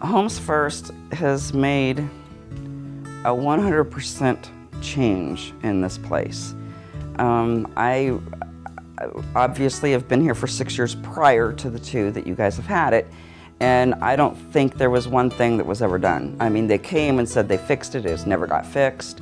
Homes First has made a 100% change in this place. I obviously have been here for 6 years prior to the 2 that you guys have had it, and I don't think there was one thing that was ever done. I mean, they came and said they fixed it, it never got fixed.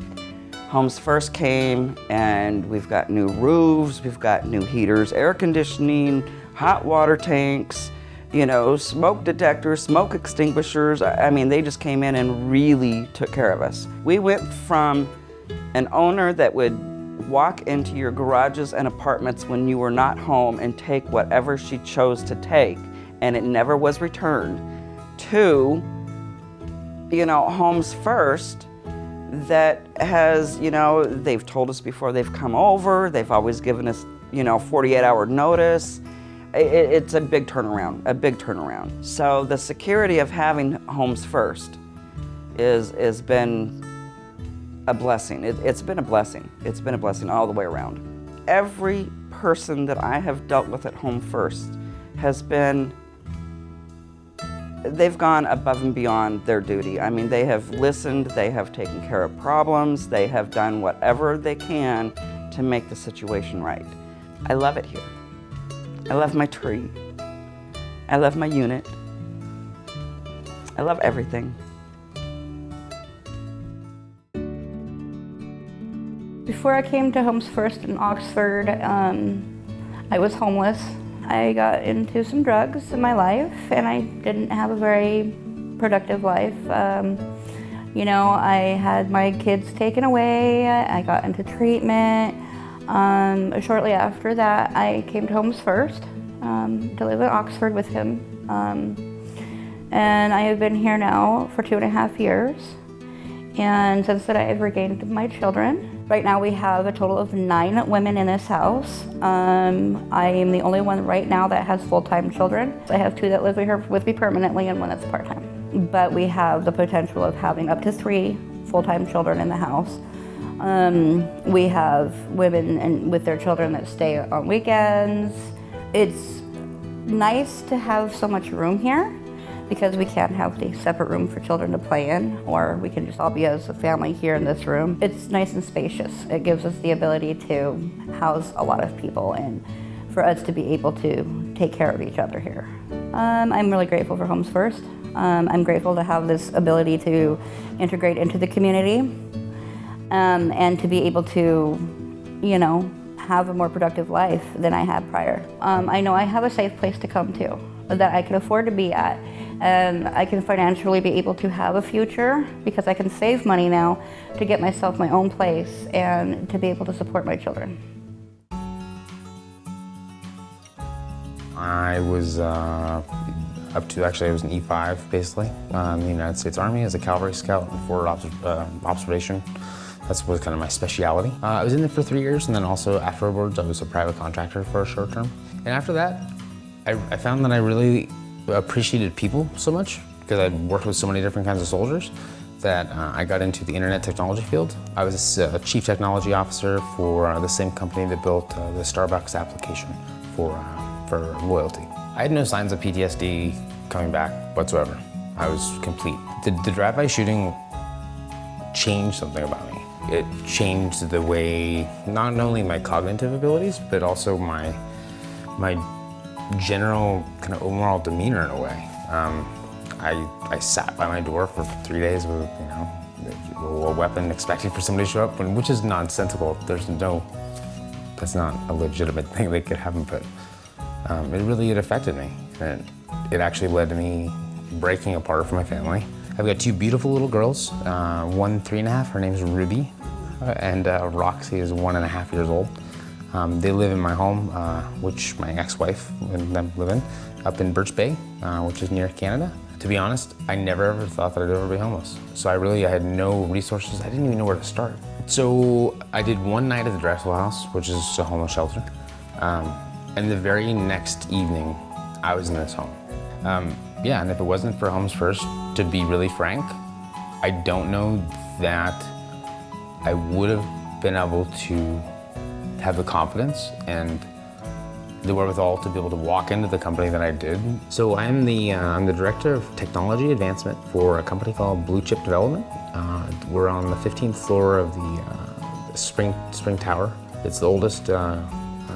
Homes First came, and we've got new roofs, we've got new heaters, air conditioning, hot water tanks, you know, smoke detectors, smoke extinguishers. I mean, they just came in and really took care of us. We went from an owner that would walk into your garages and apartments when you were not home and take whatever she chose to take, and it never was returned, to, you know, Homes First that has, you know, they've told us before they've come over, they've always given us, you know, 48-hour notice. It's a big turnaround, a big turnaround. So the security of having Homes First has been a blessing. It's been a blessing. It's been a blessing all the way around. Every person that I have dealt with at Home First has been, they've gone above and beyond their duty. I mean, they have listened, they have taken care of problems, they have done whatever they can to make the situation right. I love it here. I love my tree. I love my unit. I love everything. Before I came to Homes First in Oxford, I was homeless. I got into some drugs in my life, and I didn't have a very productive life. You know, I had my kids taken away, I got into treatment. Shortly after that, I came to Homes First to live in Oxford with him. And I have been here now for 2.5 years. And since then, I have regained my children. Right now, we have a total of 9 women in this house. I am the only one right now that has full-time children. I have 2 that live here with me permanently and 1 that's part-time. But we have the potential of having up to 3 full-time children in the house. We have women with their children that stay on weekends. It's nice to have so much room here because we can't have the separate room for children to play in, or we can just all be as a family here in this room. It's nice and spacious. It gives us the ability to house a lot of people and for us to be able to take care of each other here. I'm really grateful for Homes First. I'm grateful to have this ability to integrate into the community. And to be able to, you know, have a more productive life than I had prior. I know I have a safe place to come to, that I can afford to be at, and I can financially be able to have a future because I can save money now to get myself my own place and to be able to support my children. I was up to, actually I was an E5 basically, in the United States Army as a cavalry scout and forward observation. That was kind of my specialty. I was in there for 3 years, and then also afterwards I was a private contractor for a short term. And after that, I found that I really appreciated people so much because I'd worked with so many different kinds of soldiers that I got into the internet technology field. I was a chief technology officer for the same company that built the Starbucks application for loyalty. I had no signs of PTSD coming back whatsoever. I was complete. The drive-by shooting changed something about me. It changed the way, not only my cognitive abilities, but also my general kind of overall demeanor in a way. I sat by my door for 3 days with, you know, a weapon expecting for somebody to show up, which is nonsensical. That's not a legitimate thing that could happen, but it affected me. And it actually led to me breaking apart from my family. I've got 2 beautiful little girls, one 3.5, her name's Ruby, and Roxy is 1.5 years old. They live in my home, which my ex-wife and them live in, up in Birch Bay, which is near Canada. To be honest, I never ever thought that I'd ever be homeless. So I had no resources. I didn't even know where to start. So I did one night at the Drexel House, which is a homeless shelter. And the very next evening, I was in this home. Yeah, and if it wasn't for Homes First, to be really frank, I don't know that I would have been able to have the confidence and the wherewithal to be able to walk into the company that I did. So I'm the director of technology advancement for a company called Blue Chip Development. We're on the 15th floor of the Spring Tower. It's the oldest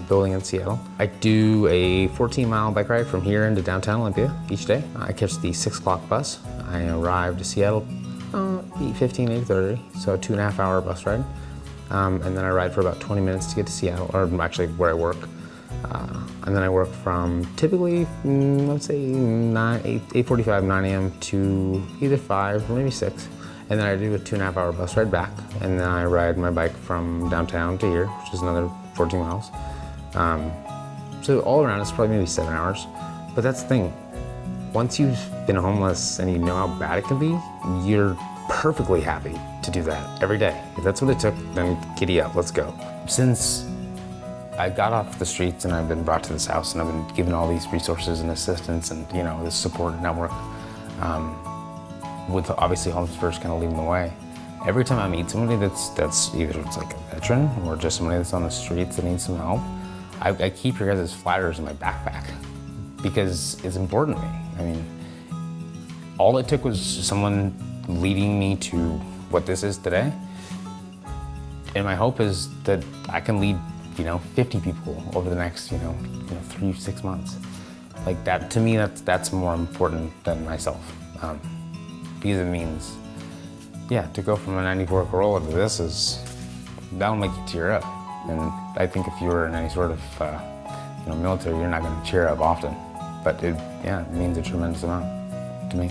building in Seattle. I do a 14-mile bike ride from here into downtown Olympia each day. I catch the 6 o'clock bus. I arrive to Seattle 8:15, 8:30, so a 2.5-hour bus ride. And then I ride for about 20 minutes to get to Seattle, or actually where I work. And then I work from typically, let's say 8:45, 9 a.m. to either 5 or maybe 6. And then I do a 2.5-hour bus ride back. And then I ride my bike from downtown to here, which is another 14 miles. So all around it's probably maybe 7 hours. But that's the thing. Once you've been homeless and you know how bad it can be, you're perfectly happy to do that every day. If that's what it took, then giddy up, let's go. Since I got off the streets and I've been brought to this house and I've been given all these resources and assistance and, you know, this support network, with obviously Homeless First kind of leading the way. Every time I meet somebody that's either it's like a veteran or just somebody that's on the streets that needs some help, I keep your guys' flyers in my backpack because it's important to me. I mean, all it took was someone leading me to what this is today. And my hope is that I can lead, 50 people over the next, 3-6 months. Like that, to me, that's more important than myself. Because it means, to go from a 94 Corolla to this that'll make you tear up. And I think if you were in any sort of, military, you're not gonna cheer up often. But it means a tremendous amount to me.